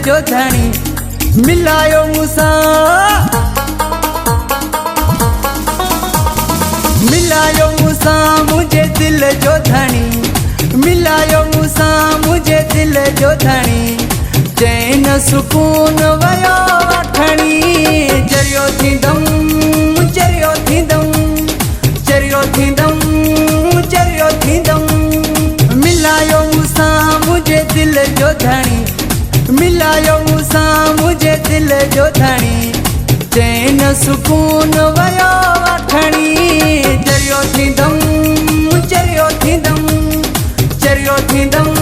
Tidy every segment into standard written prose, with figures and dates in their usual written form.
जो धणी मिलायो मूंसां मिलायो मूंसां मुझे दिल जो धणी मिलायो मूंसां मुझे दिल जो धणी चैन सुकून वयो वठणी चरियो थींदम चरियो थींदम चरियो थींदम चरियो थींदम मिलायो मूंसां मुझे दिल जो धणी मिलायो मूंसां मुझे दिल जो धणी चैन सुकून वयो वठणी चरियो थींदम चरियो थींदम चरियो थींदम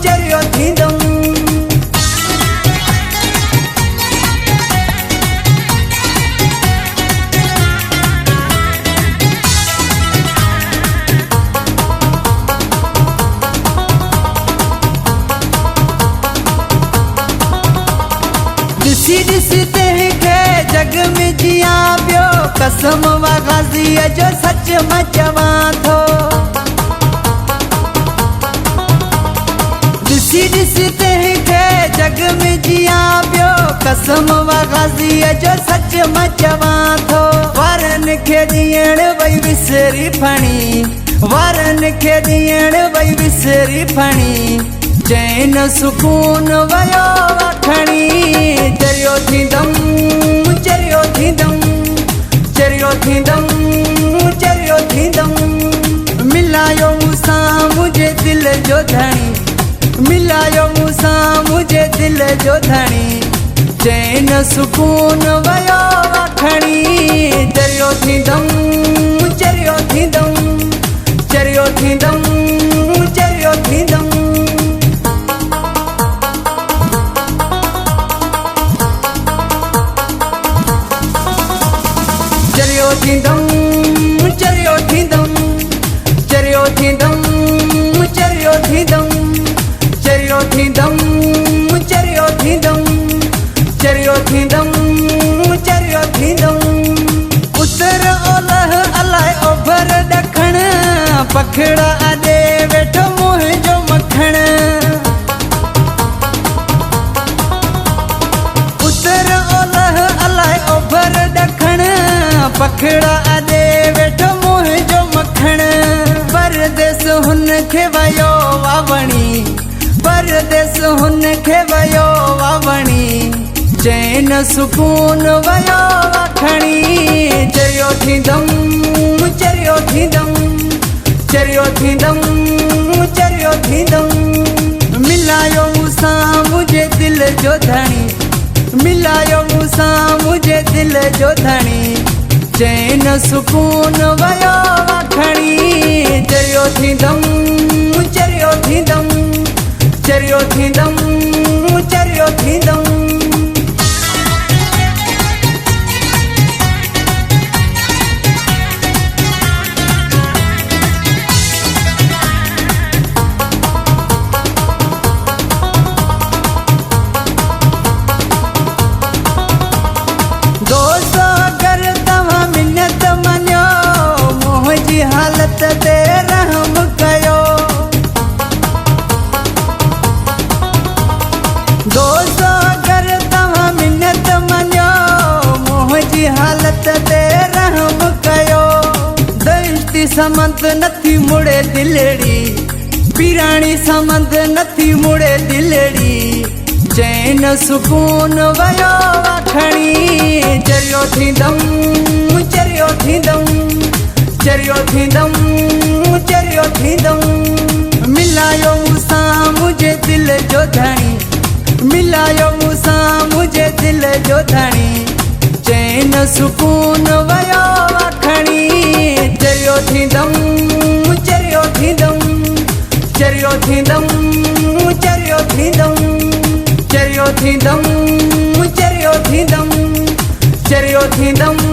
चरियो थींदम ॾिसी ॾिसी तंहिंखे जग में जिया पियो कसम वाग़ाज़ीअ जो सच मां चवां थो ॾिसी ॾिसी तंहिंखे जग में जिया पियो कसम वाग़ाज़ीअ जो सच मां चवां थो वारनि खे ॾियण वई विसरी फणी वारनि खे ॾियण वई विसरी फणी चैन सुकून वयो वठणी चरियो थींदम चरियो थींदम चरियो थींदम चरियो थींदम मिलायो मूंसां मुझे दिल जो धणी मिलायो मूंसां मुझे दिल जो धणी चैन सुकून वयो वठणी चरियो थींदम चरियो थींदम चरियो थींदम चरियो थींदम चरियो थींदम चरियो थींदम चरियो थींदम चरियो थींदम चरियो थींदम चरियो थींदम चरियो थींदम चरियो थींदम उतर ओलह अलाए ओभर ॾखण पखड़ा आॾे वेठो मुंहिंजो मखण उतर ओलह अलाए ओभर ॾखण पखड़ा आॾे वेठो मुंहिंजो मखण परदेस हुन खे वयो वावणी परदेस हुन खे वयो वावणी चैन सुकून वयो वठणी चरियो थींदम चरियो थींदम चरियो थींदम चरियो थींदम मिलायो मूंसां मुझे दिल जो धणी मिलायो मूंसां मुझे दिल जो धणी चैन सुकून वयो वठणी चरियो थींदम चरियो थींदम चरियो थींदम चरियो थींदम हालत ते रहम कयो दोस्त अगर तव्हां मिन्नत मञो मुंहिंजी हालत ते रहम कयो दरिश्ती समंद नथी मुड़े दिलड़ी पीराणी समंद नथी मुड़े दिलड़ी चैन सुकून वयो वठणी चरियो थींदम चरियो थींदम चरियो थींदम चरियो थींदम मिलायो मूंसां मुझे दिल जो धणी मिलायो मूंसां मुझे दिल जो धणी चैन सुकून वयो वठणी चरियो थींदम चरियो थींदम चरियो थींदम चरियो थींदम चरियो थींदम चरियो थींदम चरियो थींदम